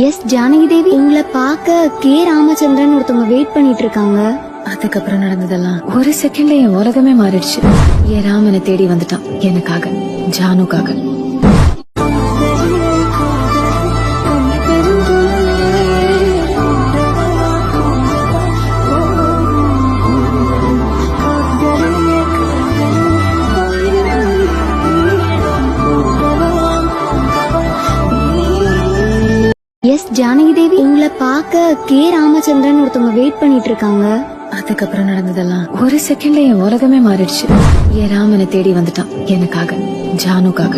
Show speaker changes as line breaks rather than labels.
S Janaki தேவி, உங்களை பார்க்க K Ramachandran ஒருத்தவங்க வெயிட் பண்ணிட்டு இருக்காங்க.
அதுக்கப்புறம் நடந்ததெல்லாம் ஒரு செகண்ட்ல என் உலகமே மாறிடுச்சு. என் ராமனை தேடி வந்துட்டான் எனக்காக, ஜானுக்காக.
எஸ் ஜானகி தேவி, உங்களை பார்க்க கே ராமச்சந்திரன் ஒருத்தவங்க வெயிட் பண்ணிட்டு இருக்காங்க.
அதுக்கப்புறம் நடந்ததெல்லாம் ஒரு செகண்ட்ல என் உலகமே மாறிடுச்சு. என் ராமனை தேடி வந்துட்டான் எனக்காக, ஜானுக்காக.